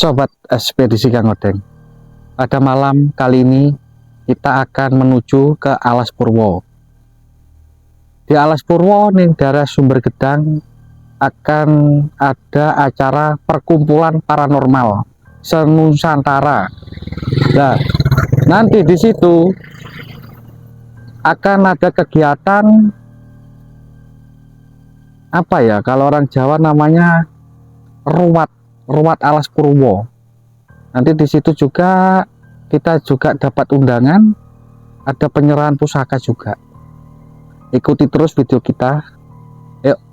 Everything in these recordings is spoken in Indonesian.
Sobat Ekspedisi Kang Odeng, pada malam kali ini kita akan menuju ke Alas Purwo. Di Alas Purwo ning daerah Sumber Gedang akan ada acara perkumpulan paranormal senusantara. Nah, nanti di situ akan ada kegiatan apa ya, kalau orang Jawa namanya ruwat Alas Purwo. Nanti di situ juga kita juga dapat undangan, ada penyerahan pusaka juga. Ikuti terus video kita. Yuk.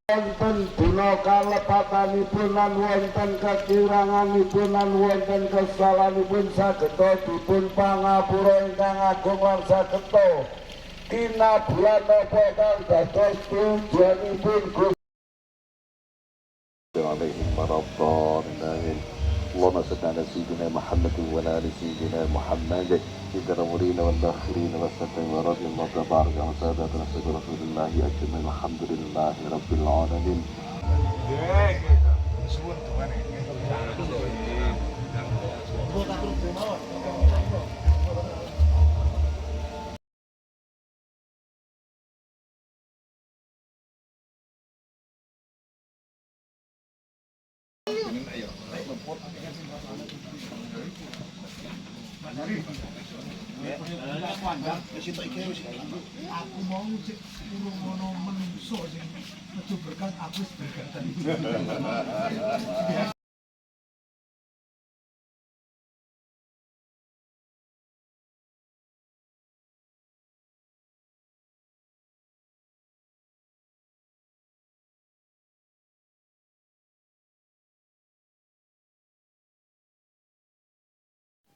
Wonten dina kalepatanipun lan wonten kekiranganipun lan wonten kesalanipun sageta dipun pangapura ingkang agung lan sageta dina bulan napa kang dados tujuanipun Gusti عليهم ولا الضالين اللهم صل على سيدنا محمد وعلى ال سيدنا محمد في الاولين والاخرين والسلام ورضي الله تبارك وتعالى عن رسول الله اجمعين الحمد لله رب العالمين. Aku mau cek urung ono menungso sing metu berkat aku berkatan.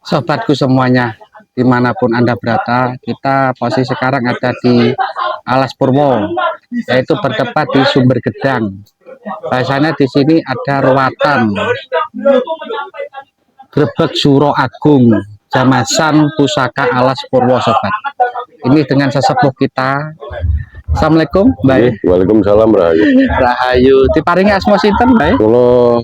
Sobatku semuanya, dimanapun Anda berada, kita posisi sekarang ada di Alas Purwo, yaitu bertepat di Sumber Gedang. Biasanya di sini ada ruatan Grebeg Suro Agung, Jamasan Pusaka Alas Purwo, sobat. Ini dengan sesepuh kita. Assalamualaikum, Mbak. Waalaikumsalam Rahayu. Rahayu. Diparingi asma sinten, Mbak? Kula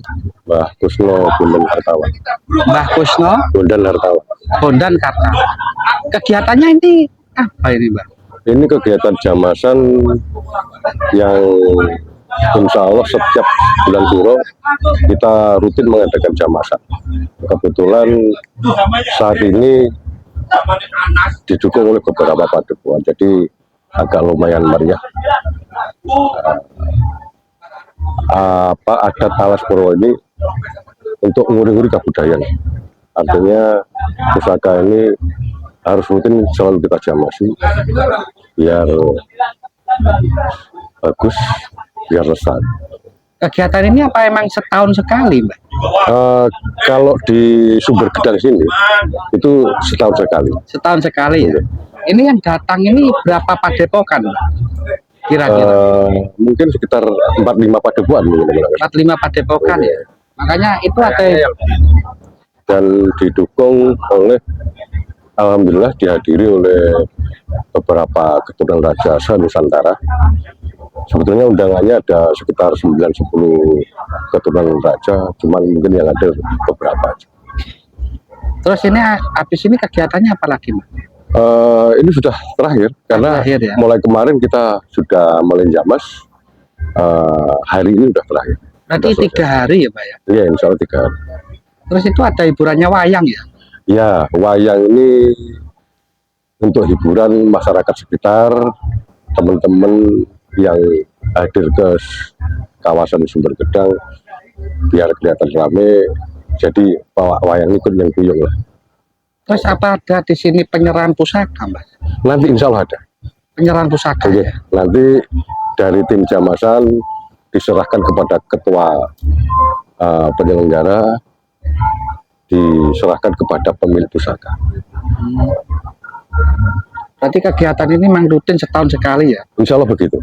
Mbah Kusno Bondan Hartawan. Mbah Kusno Bondan Hartawan. Bondan Karta. Kegiatannya ini apa ini, Mbak? Ini kegiatan jamasan yang insya Allah setiap bulan Suro kita rutin mengadakan jamasan. Kebetulan saat ini didukung oleh beberapa padepokan, jadi agak lumayan meriah. Adat Alas Purwo ini untuk nguri-nguri kebudayaan. Artinya pusaka ini harus rutin selalu kita jamasi biar bagus, biar lestari. Kegiatan ini apa emang setahun sekali, Mbak? Kalau di Sumber Gedang sini itu setahun sekali. Setahun sekali ya. Ini yang datang ini berapa padepokan, Mbak? Kira-kira? Mungkin sekitar 4-5 padepokan. 4-5 padepokan ya. Makanya itu ada dan didukung oleh, alhamdulillah dihadiri oleh beberapa keturunan Raja Nusantara Sebetulnya undangannya ada sekitar 9-10 keturunan raja, cuman mungkin yang ada beberapa aja. Terus ini habis ini kegiatannya apa lagi, Mas? Ini sudah terakhir karena Terakhir, ya? mulai kemarin kita sudah melenjamas. Hari ini sudah terakhir. Berarti Sudah selesai. 3 hari ya, Pak ya? Iya, insya Allah 3 hari. Terus itu ada hiburannya wayang ya? Ya, wayang ini untuk hiburan masyarakat sekitar, teman-teman yang hadir ke kawasan Sumber Gedang, biar kelihatan rame. Jadi wayang ikut yang kuyung lah. Terus apa ada di sini penyerahan pusaka, Mas? Nanti insya Allah ada. Penyerahan pusaka Oke, ya? nanti dari tim Jamasan diserahkan kepada ketua penyelenggara, diserahkan kepada pemilik pusaka. Berarti kegiatan ini memang rutin setahun sekali ya? Insya Allah begitu.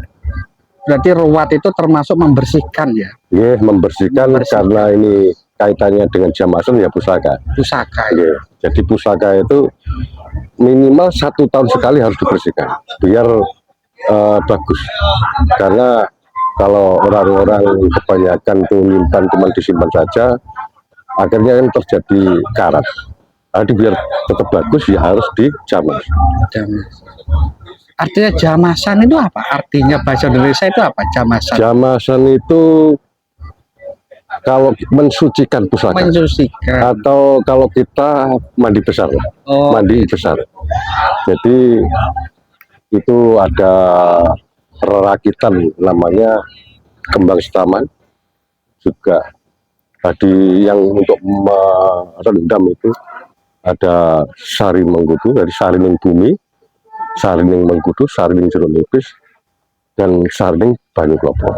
Berarti ruwat itu termasuk membersihkan ya? Ya, membersihkan karena ini kaitannya dengan Jamasan ya pusaka. Pusaka ya? Ya, jadi pusaka itu minimal 1 tahun sekali harus dibersihkan biar bagus. Karena kalau orang-orang kebanyakan tuh nyimpan cuma disimpan saja, akhirnya kan terjadi karat. Jadi biar tetap bagus ya harus dijamas. Jamas. Artinya jamasan itu apa? Artinya bahasa Indonesia itu apa? Jamasan. Jamasan itu kalau mensucikan pusaka. Mensucikan. Atau kalau kita mandi besar, Oh. mandi besar. Jadi itu ada rakitan namanya kembang setaman, juga tadi yang untuk merendam itu ada sari mengkudu dari sarining bumi, sarining mengkudu, sarining jeruk nipis, dan sarining banyu klopo.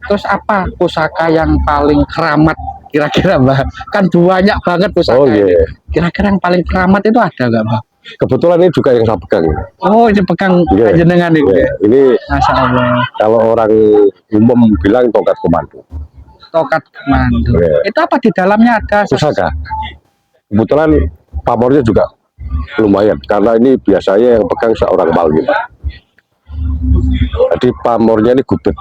Terus apa pusaka yang paling keramat kira-kira, Mbak? Kan banyak banget pusaka Oh ini. iya, Kira-kira yang paling keramat itu ada nggak, Mbak? kebetulan ini juga yang saya pegang. Oh, ini pegang Iya. jenengan ini. Ya, ini Masya Allah. kalau orang umum bilang tongkat komando. Tokat komando. Iya. Itu apa di dalamnya ada Pusaka. Kebetulan pamornya juga lumayan karena ini biasanya yang pegang seorang paling. Jadi pamornya ini gubet.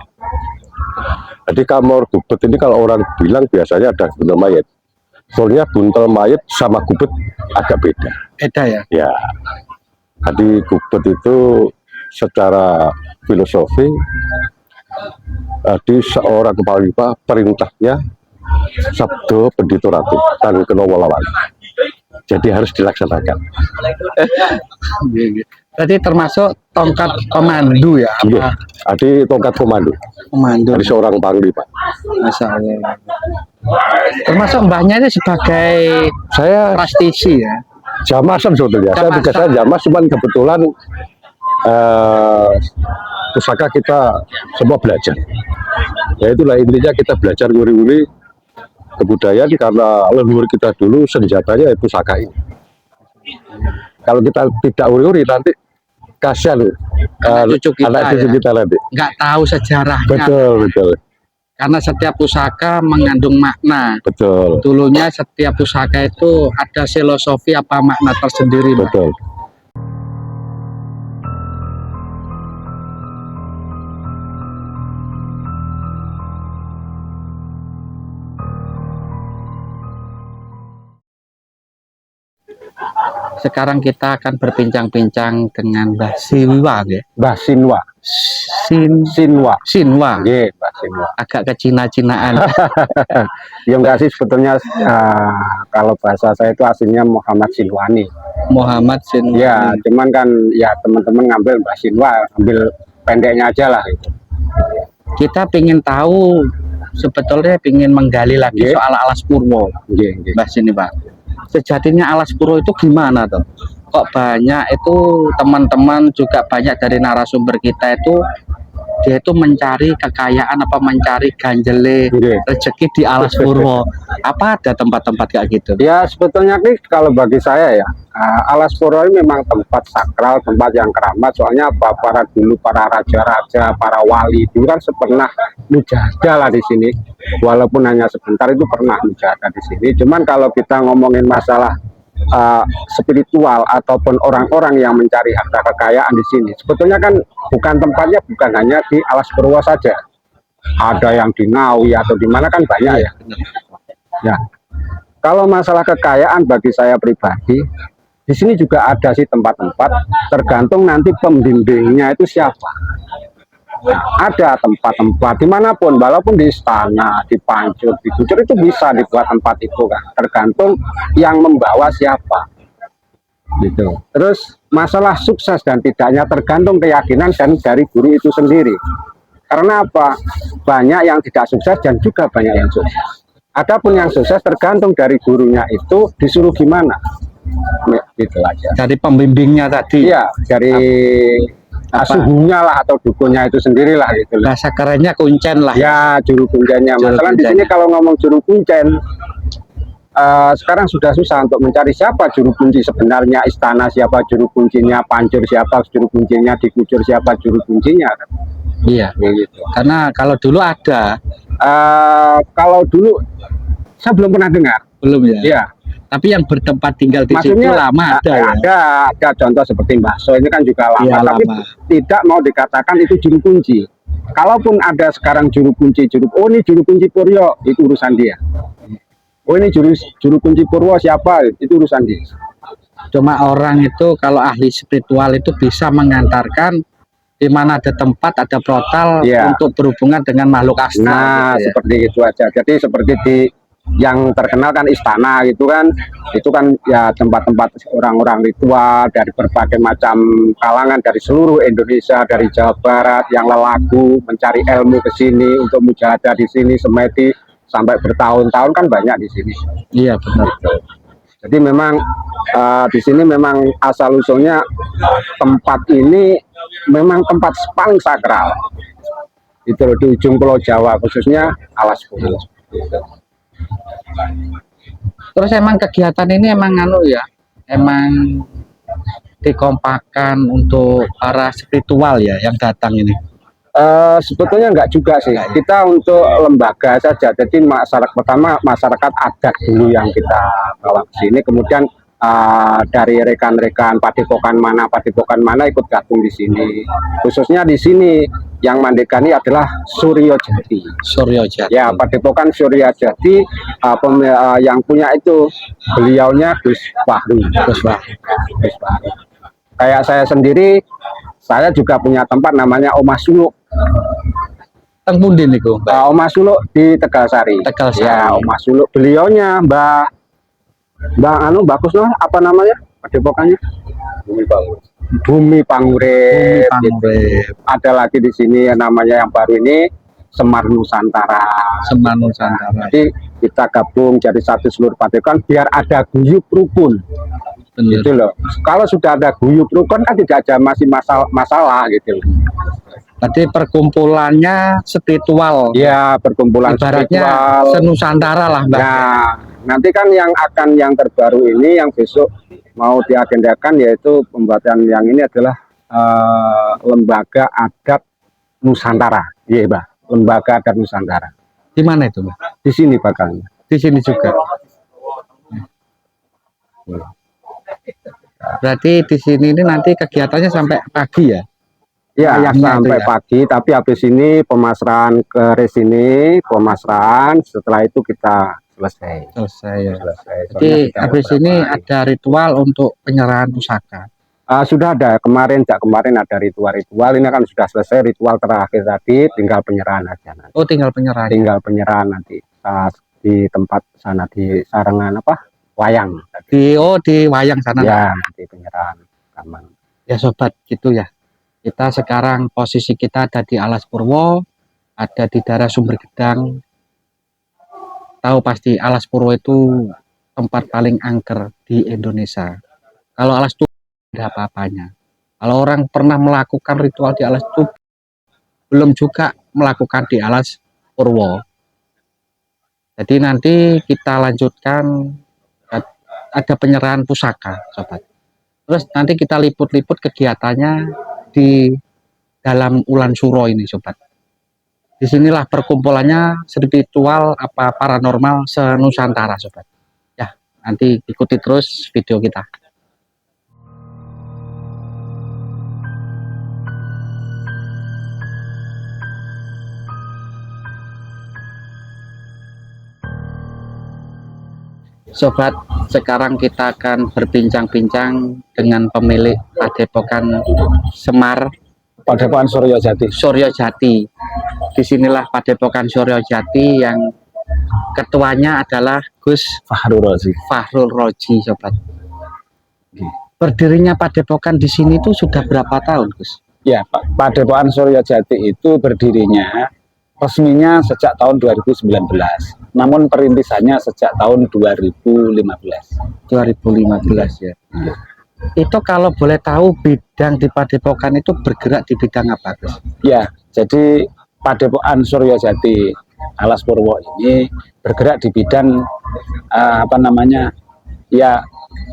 Jadi kamor gubet ini kalau orang bilang biasanya ada buntel mayat. Soalnya buntel mayat sama gubet agak beda. beda ya? Ya. Jadi gubet itu secara filosofi di seorang kepala lipa perintahnya sabdo pendito ratu dan kena walawan. Jadi harus dilaksanakan. Berarti termasuk tongkat komando ya? Iya. Jadi tongkat komando Komando. dari seorang panglima. Masya Allah. Termasuk mbahnya ini sebagai Saya prastisi ya? jamasan sebetulnya. Saya Jamasan. tugas saya jamas, cuman kebetulan pusaka kita semua belajar. Ya itulah intinya kita belajar nguri-nguri kebudayaan karena leluhur kita dulu senjatanya pusaka ini. Kalau kita tidak uri-uri nanti kasihan Anak cucu kita anak cucu ya. kita nanti. Nggak tahu sejarahnya. Betul, betul, Karena setiap pusaka mengandung makna. betul, Dulunya setiap pusaka itu ada filosofi apa makna tersendiri, Mbak. betul. Sekarang kita akan berbincang-bincang dengan Mbah Siwa ya. Mbah Sinwa, Sinwa. Sinwa. Nggih, Mbah Sinwa. Agak ke Cina-Cinaan. Ya enggak sih sebetulnya kalau bahasa saya itu aslinya Muhammad Sinwani. Muhammad Sinwa. Ya, cuman kan ya teman-teman ngambil Mbah Sinwa, ambil pendeknya aja lah gitu. Kita ingin tahu, sebetulnya ingin menggali lagi Nggih. soal Alas Purwo. Nggih, nggih. Mbah sini, Pak. Sejatinya Alas Purwo itu gimana tuh? Kok banyak itu teman-teman juga banyak dari narasumber kita itu dia itu mencari kekayaan apa mencari ganjele Nggih. rezeki di Alas Purwo. Apa ada tempat-tempat kayak gitu? Ya sebetulnya nih kalau bagi saya ya Alas Purwo ini memang tempat sakral, tempat yang keramat. Soalnya apa? Para raja-raja, para wali dulu kan pernah mujahadah lah di sini. Walaupun hanya sebentar itu pernah mujahadah di sini. Cuman kalau kita ngomongin masalah spiritual ataupun orang-orang yang mencari harta kekayaan di sini. Sebetulnya kan bukan tempatnya bukan hanya di Alas Purwo saja. Ada yang di Ngawi atau di mana kan banyak ya. Ya. Kalau masalah kekayaan bagi saya pribadi, di sini juga ada sih tempat-tempat, tergantung nanti pembimbingnya itu siapa. Ada tempat-tempat dimanapun, walaupun di istana, di Pancur, di Kucur itu bisa dibuat tempat itu kan, tergantung yang membawa siapa, gitu. Terus masalah sukses dan tidaknya tergantung keyakinan dan dari guru itu sendiri. Karena apa? Banyak yang tidak sukses dan juga banyak yang sukses. Adapun yang sukses tergantung dari gurunya itu disuruh gimana, gitu aja. Dari pembimbingnya tadi. Iya, dari suhunya lah atau dukunnya itu sendirilah gitu. Bahasa kerennya kuncen lah. Ya, juru kuncennya. Juru Masalah di sini kuncennya. kalau ngomong juru kuncen, sekarang sudah susah untuk mencari siapa juru kunci sebenarnya istana, siapa juru kuncinya Pancur, siapa juru kuncinya di Kucur, siapa juru kuncinya. Iya. Gitu. Karena kalau dulu ada, Kalau dulu saya belum pernah dengar. belum ya. Iya. Tapi yang bertempat tinggal di situ Maksudnya lama ada ya. ada contoh seperti Mbah So ini kan juga lama, Iya, tapi lama. tidak mau dikatakan itu juru kunci. Kalaupun ada sekarang juru kunci oh ini juru kunci Puryo, itu urusan dia. Oh ini juru kunci Purwo siapa, itu urusan dia. Cuma orang itu kalau ahli spiritual itu bisa mengantarkan di mana ada tempat, ada portal Iya. untuk berhubungan dengan makhluk astral. Nah, gitu ya. seperti itu aja. Jadi seperti di yang terkenal kan istana gitu kan, itu kan ya tempat-tempat orang-orang ritual dari berbagai macam kalangan dari seluruh Indonesia, dari Jawa Barat yang lelaku mencari ilmu ke sini untuk mujahadah di sini semedi sampai bertahun-tahun kan banyak di sini. Iya benar. Jadi memang di sini memang asal usulnya tempat ini memang tempat paling sakral. Itu loh, di ujung Pulau Jawa khususnya Alas Purwo. Terus emang kegiatan ini emang emang dikompakkan untuk para spiritual ya yang datang ini. Sebetulnya enggak juga sih. Kita untuk lembaga saja. Jadi masyarakat pertama masyarakat adat dulu yang kita bawa ke sini. Kemudian dari rekan-rekan padepokan mana ikut gabung di sini. Khususnya di sini yang mandekani adalah Suryo Jati. Suryo Jati. Ya, padepokan Suryo Jati yang punya itu beliaunya Gus Fahru. Gus Fahru. Kayak saya sendiri, saya juga punya tempat namanya Omah Suluk. Teng pundi niku, Mbak? Omah Suluk di Tegalsari. Tegalsari. Ya, Omah Suluk. Beliaunya Mbak bagus loh, apa namanya? Padepokannya? Bumi Pangurip. Pangurip. Ada lagi di sini yang namanya yang baru ini Semar Nusantara. Semar Nusantara. Jadi kita gabung jadi satu seluruh padepokan biar ada guyup rukun. Benar. Gitu loh. Kalau sudah ada guyup rukun kan tidak ada masih masalah gitu. Berarti perkumpulannya spiritual. Ya, perkumpulan Ibaratnya spiritual. senusantara lah, Mbak. Nah, nanti kan yang terbaru ini yang besok mau diagendakan yaitu pembuatan yang ini adalah lembaga adat Nusantara. Iya, Mbak. Lembaga adat Nusantara. Di mana itu, Mbak? Di sini bakalnya. Di sini juga. Berarti di sini ini nanti kegiatannya sampai pagi ya? Ya, Ayamnya sampai itu ya? pagi, tapi habis ini pemasrahan ke resini, pemasrahan, setelah itu kita selesai. Selesai ya. Selesai. Jadi Soalnya sudah habis beberapa ini hari. ada ritual untuk penyerahan pusaka. Sudah ada kemarin ada ritual-ritual, ini kan sudah selesai ritual terakhir tadi, tinggal penyerahan aja nanti. Oh, tinggal penyerahan. Tinggal penyerahan nanti di tempat sana di sarangan wayang. Di wayang sana. Ya, nanti penyerahan aman. Ya sobat, gitu ya. Kita sekarang posisi kita ada di Alas Purwo, ada di daerah Sumber Gedang. Tahu pasti Alas Purwo itu tempat paling angker di Indonesia. Kalau Alas itu tidak apa-apanya. Kalau orang pernah melakukan ritual di Alas itu belum juga melakukan di Alas Purwo. Jadi nanti kita lanjutkan ada penyerahan pusaka, sobat. Terus nanti kita liput-liput kegiatannya di dalam Ulan Suro ini, sobat. Disinilah perkumpulannya spiritual apa paranormal senusantara, sobat. Ya, Nanti ikuti terus video kita. Sobat, sekarang kita akan berbincang-bincang dengan pemilik Padepokan Semar, Padepokan Suryojati. Suryojati. Disinilah Padepokan Suryojati yang ketuanya adalah Gus Fahrul Razi. Fahrul Roji, sobat. Berdirinya Padepokan di sini tuh sudah berapa tahun, Gus? Ya, Padepokan Suryojati itu berdirinya resminya sejak tahun 2019. Namun perintisannya sejak tahun 2015. 2015 ya. Itu kalau boleh tahu bidang di Padepokan itu bergerak di bidang apa, Gus? Ya, jadi Padepokan Suryojati Alas Purwo ini bergerak di bidang ya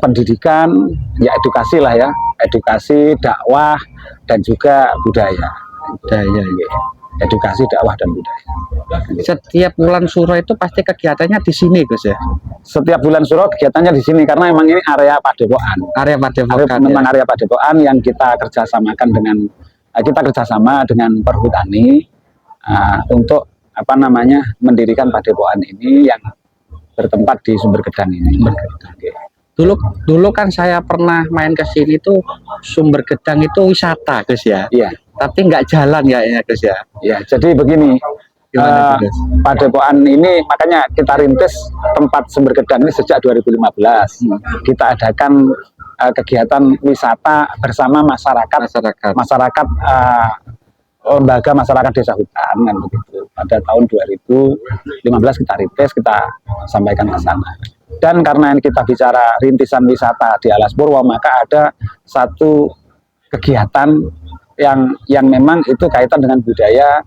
pendidikan, ya edukasi lah ya, edukasi, dakwah dan juga budaya. Budaya ya. Edukasi, dakwah dan budaya. Setiap bulan Suro itu pasti kegiatannya di sini, Gus ya. Setiap bulan Suro kegiatannya di sini karena memang ini area Padepokan. Area Padepokan. Memang area Padepokan yang kita kerjasamakan dengan kerjasama dengan Perhutani untuk mendirikan Padepokan ini yang bertempat di Sumber Gedang ini. Dulu kan saya pernah main ke sini tuh Sumber Gedang itu wisata, Gus ya. Iya. Tapi nggak jalan ya, Gus ya. Ya, jadi begini. Gimana, Gus? Padepokan ini makanya kita rintis tempat Sumber Gedang ini sejak 2015. Kita adakan kegiatan wisata bersama masyarakat lembaga masyarakat desa hutan kan begitu. Pada tahun 2015 kita rintis, kita sampaikan ke sana. Dan karena kita bicara rintisan wisata di Alas Purwo, maka ada satu kegiatan yang memang itu kaitan dengan budaya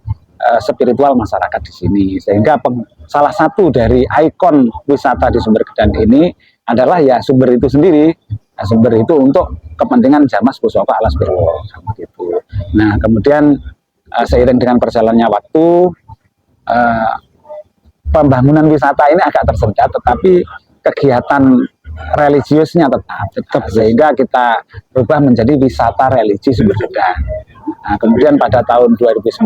spiritual masyarakat di sini. Sehingga salah satu dari ikon wisata di Sumber Gedang ini adalah ya sumber itu sendiri. Nah, sumber itu untuk kepentingan Jamas Pusaka Alas Purwo begitu. Nah, kemudian seiring dengan berjalannya waktu, pembangunan wisata ini agak tersendat, tetapi kegiatan religiusnya tetap sehingga kita berubah menjadi wisata religi Sumber Gedang. Nah, kemudian pada tahun 2019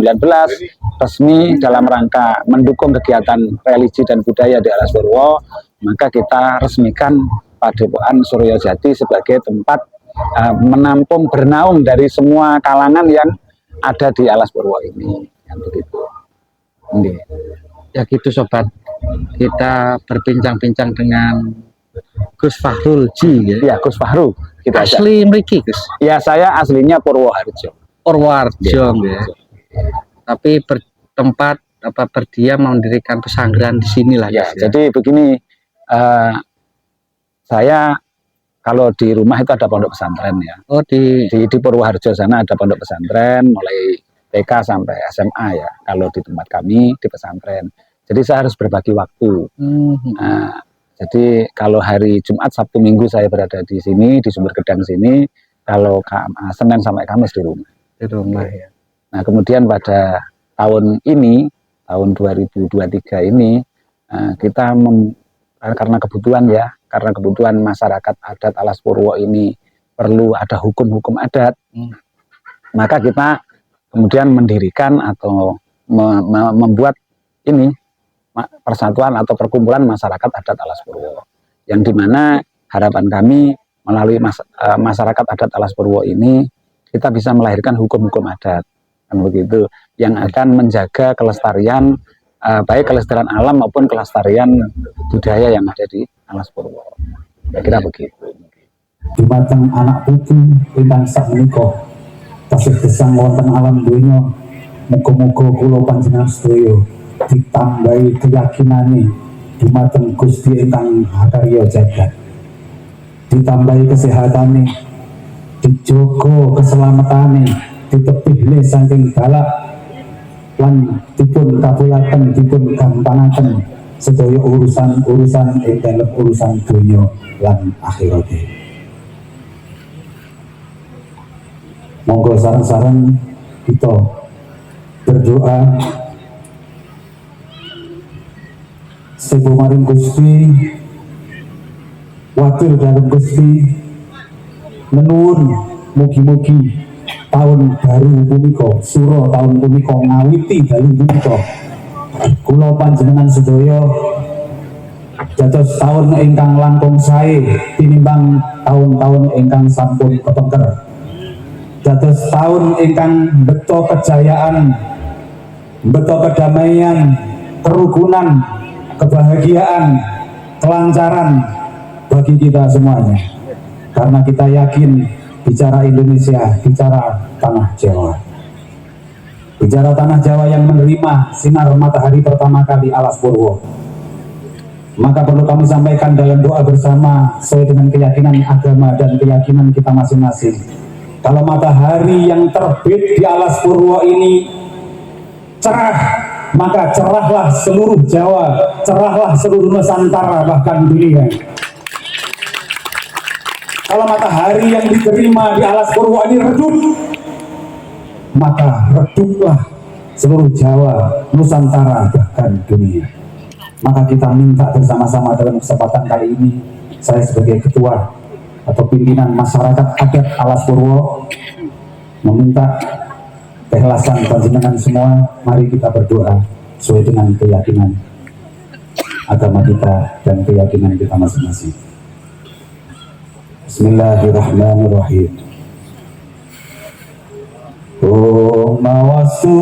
resmi dalam rangka mendukung kegiatan religi dan budaya di Alas Purwo, maka kita resmikan Padepokan Suryojati sebagai tempat menampung bernaung dari semua kalangan yang ada di Alas Purwo ini. Yang begitu. Ya gitu, sobat. Kita berbincang-bincang dengan Gus Fahrul Ji ya. Ya, Gus Fahrul. Kita asli mriki, Gus. Ya, saya aslinya Purwoharjo. Purwoharjo ya. Tapi bertempat berdiam mendirikan pesantren di sini lah ya. Ya. Jadi begini, saya kalau di rumah itu ada pondok pesantren ya. Oh, di Purwoharjo sana ada pondok pesantren mulai TK sampai SMA ya. Kalau di tempat kami di pesantren. Jadi saya harus berbagi waktu. Nah, jadi kalau hari Jumat, Sabtu, Minggu saya berada di sini di Sumber Gedang sini. Kalau Senin sampai Kamis di rumah. Di rumah ya. Nah, kemudian pada tahun ini, tahun 2023 ini, kita karena kebutuhan masyarakat adat Alas Purwo ini perlu ada hukum-hukum adat, maka kita kemudian mendirikan atau membuat ini persatuan atau perkumpulan masyarakat adat Alas Purwo, yang dimana harapan kami melalui masyarakat adat Alas Purwo ini kita bisa melahirkan hukum-hukum adat, kan begitu, yang akan menjaga kelestarian baik kelestarian alam maupun kelestarian budaya yang ada di Alas Purwo. Kira begitu. Dumateng anak putu ingkang sakmenika tasih gesang wonten alam donya, muga-muga kula panjenengan sedaya ditambahi keyakinane dumateng Gusti ingkang hakarya jagat, ditambahi kesehatane, dijogo keselamatane, ditebih saking balak lan dipun kabulaken, dipun gampangaken sedaya urusan ing dalem urusan donya lan akhirate. Monggo sareng-sareng kita berdoa sepuh maring Gusti Wadul dalam Gusti menuwun mugi-mugi tahun baru punika sura tahun punika ngawiti dalu punika kula panjenengan sedaya dados tahun ingkang langkung sae tinimbang tahun-tahun ingkang sampun kepengker, dados tahun ingkang beto kejayaan, beto kedamaian, kerukunan, kebahagiaan, kelancaran bagi kita semuanya. Karena kita yakin bicara Indonesia, bicara tanah Jawa. Bicara tanah Jawa yang menerima sinar matahari pertama kali Alas Purwo. Maka perlu kami sampaikan dalam doa bersama sesuai dengan keyakinan agama dan keyakinan kita masing-masing. Kalau matahari yang terbit di Alas Purwo ini cerah, maka cerahlah seluruh Jawa, cerahlah seluruh Nusantara, bahkan dunia. Kalau matahari yang diterima di Alas Purwo ini redup, maka reduplah seluruh Jawa, Nusantara, bahkan dunia. Maka kita minta bersama-sama dalam kesempatan kali ini, saya sebagai ketua atau pimpinan masyarakat adat Alas Purwo meminta keikhlasan panjenengan semua. Mari kita berdoa sesuai dengan keyakinan agama kita dan keyakinan kita masing-masing. Bismillahirrahmanirrahim. Oh mawastu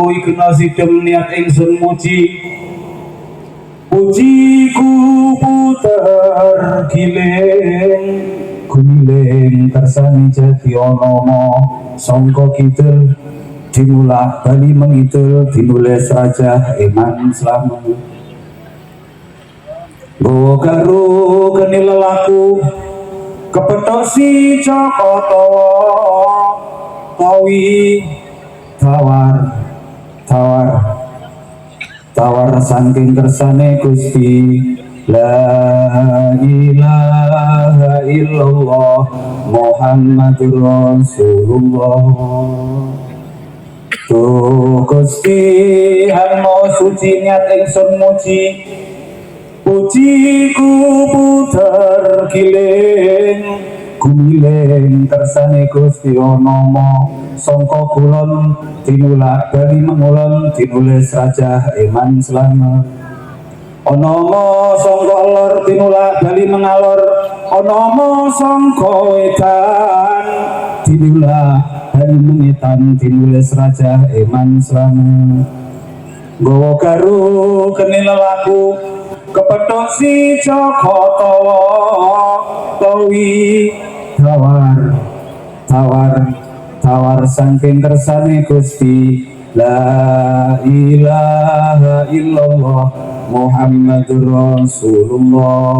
ikna sidem niat ingsun muji, pujiku puter giling, gumiling kersani jati onomo, songko kidul dimulah bali mengidul, dinulis raja iman selama. Gowo garu geni lelaku, kepethuk si Joko Tawi tawar saking kersane Gusti. La ilaha illallah Muhammadur Rasulullah. Tuh Gusti hano suci niat ingsun muji, pujiku puter giling, gumiling kersane Gusti onomo, songko kulon tinulak bali mengulon, dinulis raja iman selamat. Onomo songko lor tinulak bali mengalor, onomo songko edan tinulak bali mengetan, dinulis raja iman selamat. Gowo garu keni lelaku, kepethuk si Joko Tawi tawar saking kersane Gusti. La ilaha illallah Muhammadur Rasulullah.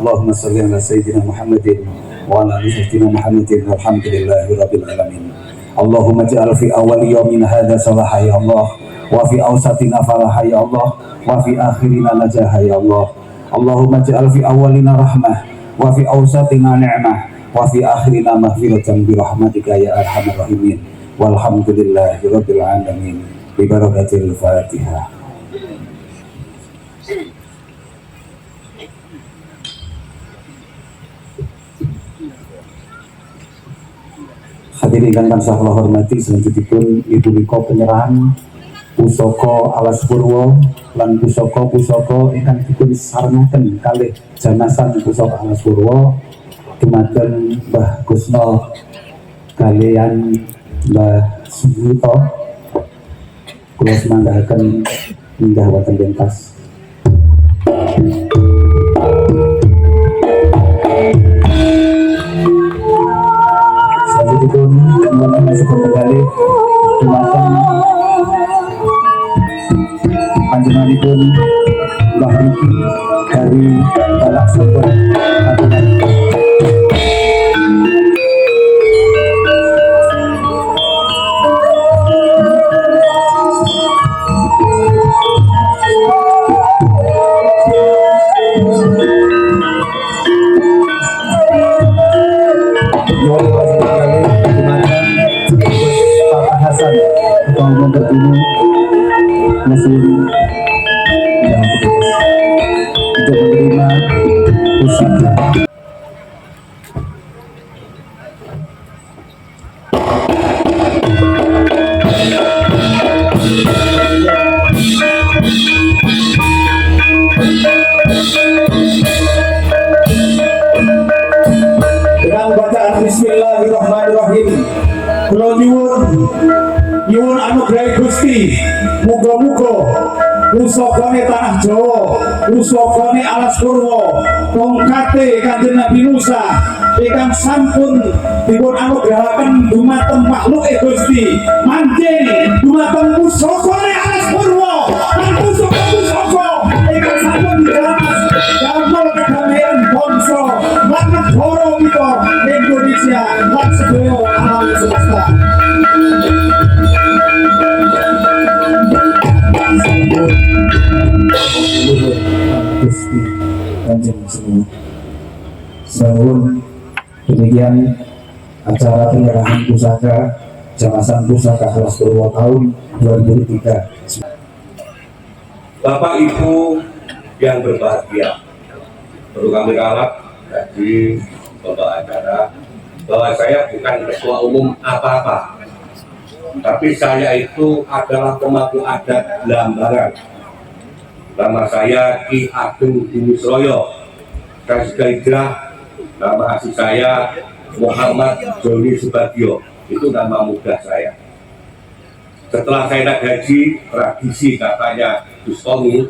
Allahumma sholli ala sayyidina Muhammadin wa ala ali sayyidina Muhammadin walhamdulillahirabbil alamin. Allahumma ja'al fi awwali yawmin hadza salaha ya Allah, wa fi awsatina falaha ya Allah, wa fi akhirina najaha ya Allah. Allahumma ja'al fi awwalina rahmah, wa fi awsatina ni'mah, wa fi akhirina maghfiratan bi rahmatika ya arhamar rahimin. Walhamdulillahirabbil alamin. Bi barakatil Fatihah. Hadirin ingkang tansah kula hormati, selanjutipun Ibu Miko penyerahan pusaka Alas Purwo lan pusaka ingkang dipun sarengaken kalih janasan pusaka Alas Purwo dumateng Mbah Kusno kaliyan Mbah Sugito. Kula semanggahaken minggah wonten pentas. Selanjutipun wonten masuk kembali dumateng panjenenganipun Mbah Riki dari Balak Sumber Kabupaten. Ketua Umum Terpilih Mesin yang bertugas untuk menerima pusaka Dengan bacaan Bismillahirrahmanirrahim, kula nyuwun anugerah Gusti, muga-muga pusakane tanah Jawa, pusakane alas purwa, tongkate Kanjeng Nabi Musa ingkang sampun dipun anugrahaken dumateng makhluke Gusti, manjing dumateng pusakane alas purwa lan pusaka-pusaka ingkang sampun diramas damel kedamaian bangsa lan negara kita Indonesia lan sedaya alam semesta. Gusti Kanjeng semua. Sahun demikian acara penyerahan pusaka jamasan pusaka Alas Purwo tahun 2003. Bapak Ibu yang berbahagia, perlu kami rawat dari Bapak acara bahwa saya bukan ketua umum apa-apa, tapi saya itu adalah pemangku adat Blambangan. Nama saya Ki Agung Dimisroyo. Saya sudah hijrah. Nama asli saya Muhammad Joni Subagio. Itu nama muda saya. Setelah saya naik haji, tradisi katanya Gustomi,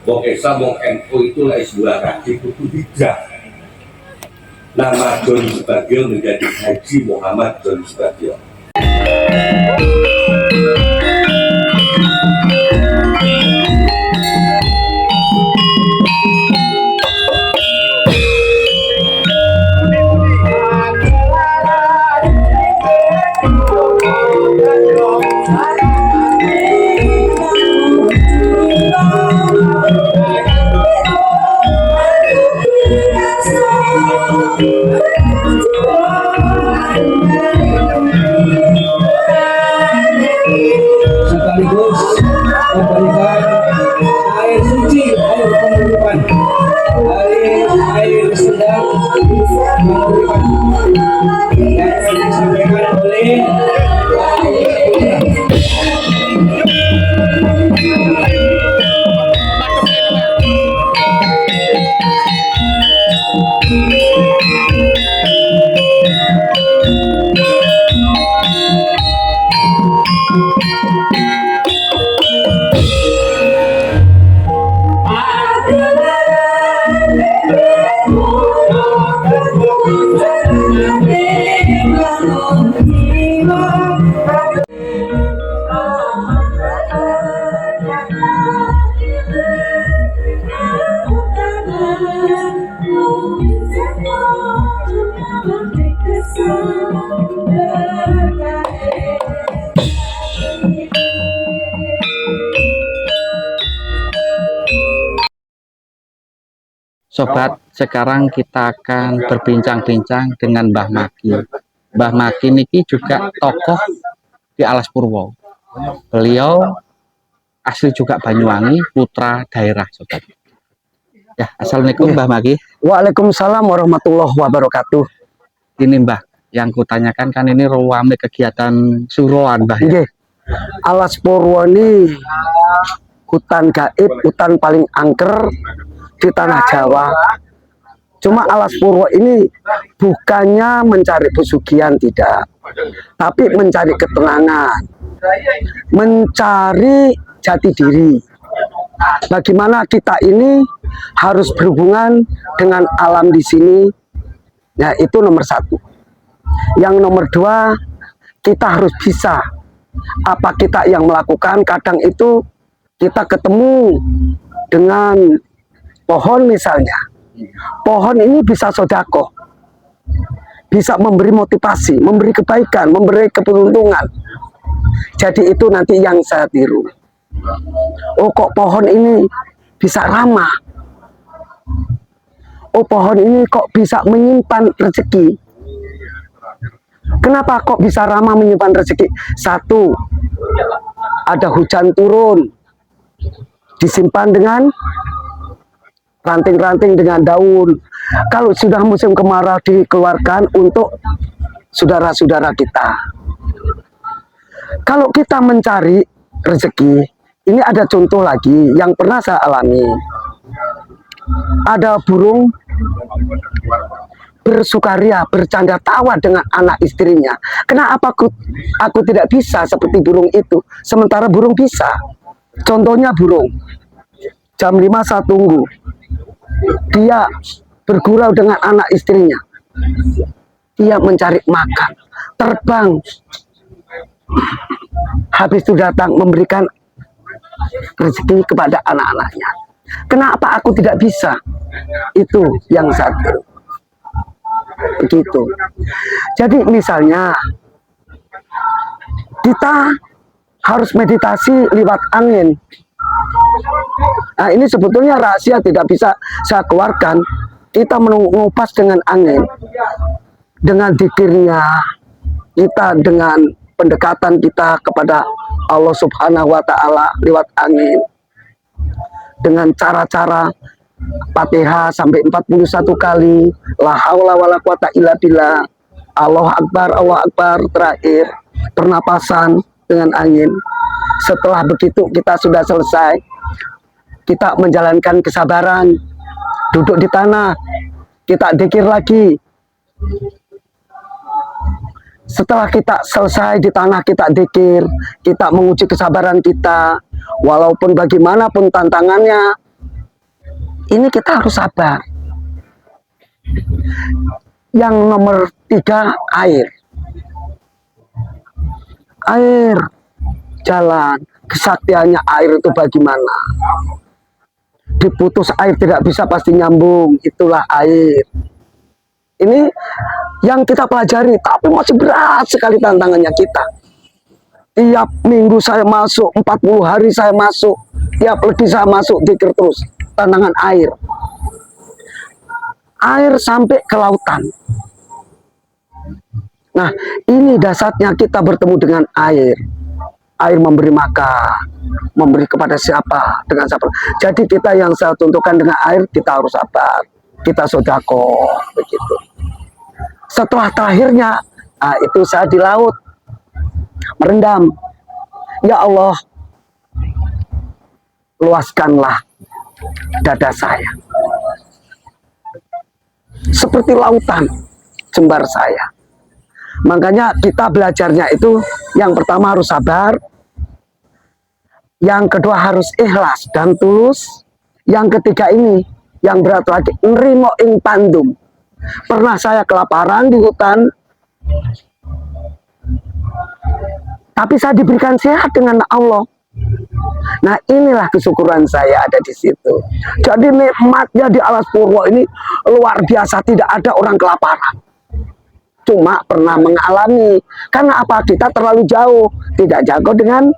Wong Esa, Wong NU itu lah sebuah haji kudu hijrah. Nama Joni Subagio menjadi Haji Muhammad Joni Subagio. Sekaligus memberikan air suci, air penghidupan, air sedang penghidupan yang disampaikan oleh Sobat, sekarang kita akan berbincang-bincang dengan Mbah Maki. Mbah Maki niki juga tokoh di Alas Purwo. Beliau asli juga Banyuwangi, putra daerah, sobat. Ya, assalamualaikum Mbah Maki. Waalaikumsalam warahmatullahi wabarakatuh. Ini Mbah, yang kutanyakan kan ini ruame kegiatan suroan Mbah. Nggih. Alas Purwo ini hutan gaib, hutan paling angker di tanah Jawa. Cuma Alas Purwo ini bukannya mencari pesugihan, tidak, tapi mencari ketenangan, mencari jati diri. Bagaimana kita ini harus berhubungan dengan alam di sini. Nah, itu nomor satu. Yang nomor dua, kita harus bisa apa kita yang melakukan. Kadang itu kita ketemu dengan pohon misalnya, pohon ini bisa sodako, bisa memberi motivasi, memberi kebaikan, memberi keberuntungan. Jadi itu nanti yang saya tiru. Oh, kok pohon ini bisa ramah, oh pohon ini kok bisa menyimpan rezeki. Kenapa kok bisa ramah menyimpan rezeki? Satu, ada hujan turun, disimpan dengan ranting-ranting dengan daun. Kalau sudah musim kemarau dikeluarkan untuk saudara-saudara kita. Kalau kita mencari rezeki, ini ada contoh lagi yang pernah saya alami. Ada burung bersukaria, bercanda tawa dengan anak istrinya. Kenapa aku tidak bisa seperti burung itu, sementara burung bisa? Contohnya burung, jam 5 saya tunggu, dia bergurau dengan anak istrinya, dia mencari makan, terbang, habis itu datang memberikan rezeki kepada anak-anaknya. Kenapa aku tidak bisa? Itu yang satu. Begitu. Jadi misalnya kita harus meditasi lewat angin. Nah, ini sebetulnya rahasia tidak bisa saya keluarkan. Kita mengupas dengan angin, dengan zikirnya, kita dengan pendekatan kita kepada Allah Subhanahu wa Ta'ala lewat angin, dengan cara-cara Fatihah sampai 41 kali, la haula wala quwata illa billah, Allahu Akbar, terakhir pernapasan dengan angin. Setelah begitu kita sudah selesai, kita menjalankan kesabaran, duduk di tanah, kita dzikir lagi. Setelah kita selesai di tanah, kita dzikir, kita menguji kesabaran kita, walaupun bagaimanapun tantangannya, ini kita harus sabar. Yang nomor 3, air. Air, jalan, kesaktiannya air itu bagaimana? Diputus air tidak bisa pasti nyambung, itulah air. Ini yang kita pelajari, tapi masih berat sekali tantangannya kita. Tiap minggu saya masuk, 40 hari saya masuk, tiap lagi saya masuk dzikir terus. Tantangan air. Air sampai ke lautan. Nah, ini dasarnya kita bertemu dengan air. Air memberi makan, memberi kepada siapa, dengan siapa. Jadi kita yang saya tentukan dengan air, kita harus sabar, kita sedekah, begitu. Setelah terakhirnya, itu saya di laut, merendam. Ya Allah, luaskanlah dada saya, seperti lautan jembar saya. Makanya kita belajarnya itu, yang pertama harus sabar, yang kedua harus ikhlas dan tulus, yang ketiga ini yang berat lagi, nrimo ing pandum. Pernah saya kelaparan di hutan, tapi saya diberikan sehat dengan Allah. Nah, inilah kesyukuran saya ada di situ. Jadi nikmatnya di Alas Purwo ini luar biasa, tidak ada orang kelaparan. Cuma pernah mengalami, karena apa? Kita terlalu jauh, tidak jago dengan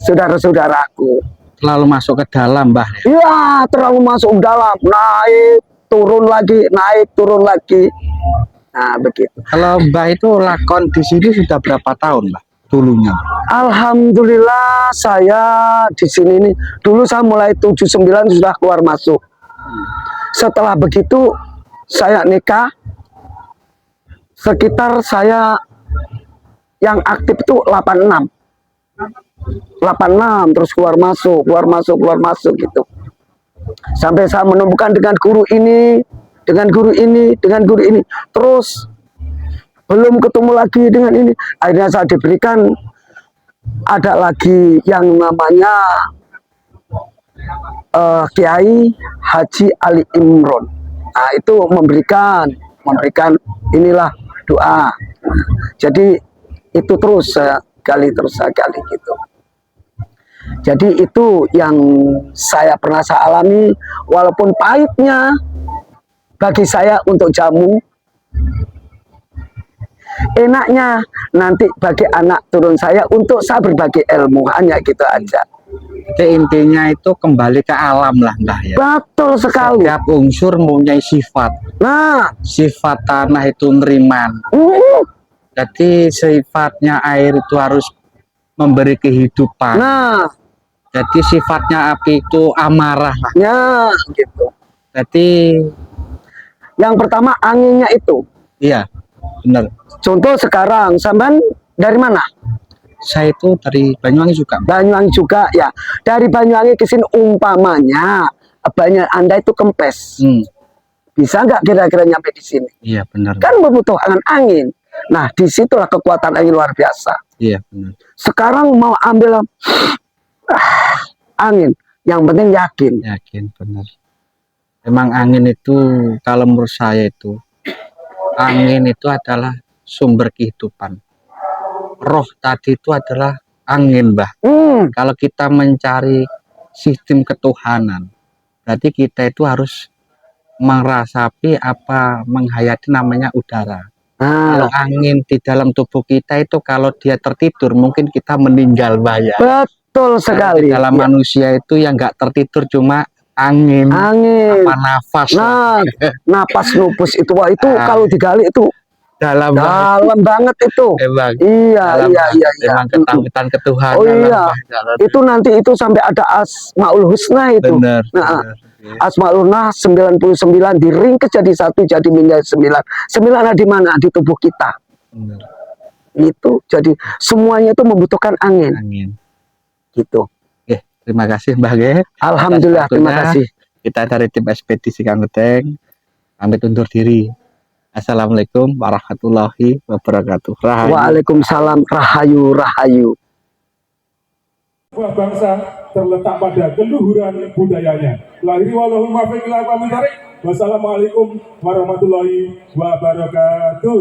saudara-saudaraku. Terlalu masuk ke dalam, Mbah. Ya, terlalu masuk dalam, naik, turun lagi, naik, turun lagi. Nah, begitu. Kalau Mbah itu lakon di sini sudah berapa tahun, Mbah? Dulunya. Alhamdulillah saya di sini nih, dulu saya mulai 79 sudah keluar masuk. Setelah begitu saya nikah, sekitar saya yang aktif itu 86 terus keluar masuk gitu. Sampai saya menemukan dengan guru ini, dengan guru ini, dengan guru ini, terus belum ketemu lagi dengan ini. Akhirnya saya diberikan, ada lagi yang namanya Kiai Haji Ali Imron. Nah, itu memberikan inilah doa. Jadi itu terus gali gitu. Jadi itu yang saya pernah alami, walaupun pahitnya bagi saya untuk jamu, enaknya nanti bagi anak turun saya untuk saya berbagi ilmu, hanya gitu aja. Jadi intinya itu kembali ke alam lah, Mbah ya. Betul sekali. Setiap unsur mempunyai sifat. Nah, sifat tanah itu neriman. Jadi sifatnya air itu harus memberi kehidupan. Nah, Jadi sifatnya api itu amarah lah. Ya, gitu. Jadi Yang pertama anginnya itu. iya, benar. Contoh sekarang, sampean dari mana? Saya itu dari Banyuwangi juga. Banyuwangi juga ya. Dari Banyuwangi ke sini umpamanya banyak Anda itu kempes. Bisa nggak kira-kira nyampe di sini? Iya, benar. Kan membutuhkan angin. Nah, disitulah kekuatan angin luar biasa. Iya, benar. Sekarang mau ambil angin, yang penting yakin. Yakin, benar. Emang angin itu, kalau menurut saya itu, angin itu adalah sumber kehidupan. Roh tadi itu adalah angin, Mbah. Kalau kita mencari sistem ketuhanan, berarti kita itu harus merasapi apa, menghayati namanya udara. Kalau angin di dalam tubuh kita itu, kalau dia tertidur, mungkin kita meninggal, Mbah, ya. Betul sekali. Di dalam manusia itu yang nggak tertidur cuma angin, apa nafas. Nah, napas nupus itu, wah itu kalau digali itu dalam banget itu. Emang, iya. Emang ketakutan ketuhanan. Oh iya, itu nanti itu sampai ada Asmaul Husna itu. Benar. Nah, Asmaul Husna 99 diringkes jadi 1 jadi menjadi 9. 9 ada di mana? Di tubuh kita. Benar. Itu jadi semuanya itu membutuhkan angin. Gitu. Terima kasih Mbah Ge. Alhamdulillah, terima kasih. Kita dari tim ekspedisi Kang Genteng pamit undur diri. Assalamualaikum warahmatullahi wabarakatuh. Rahayu. Waalaikumsalam. Rahayu. Sebuah bangsa terletak pada keluhuran budayanya. Lahir walahul muwaffiq ila aqwamit thoriq. Wassalamualaikum warahmatullahi wabarakatuh.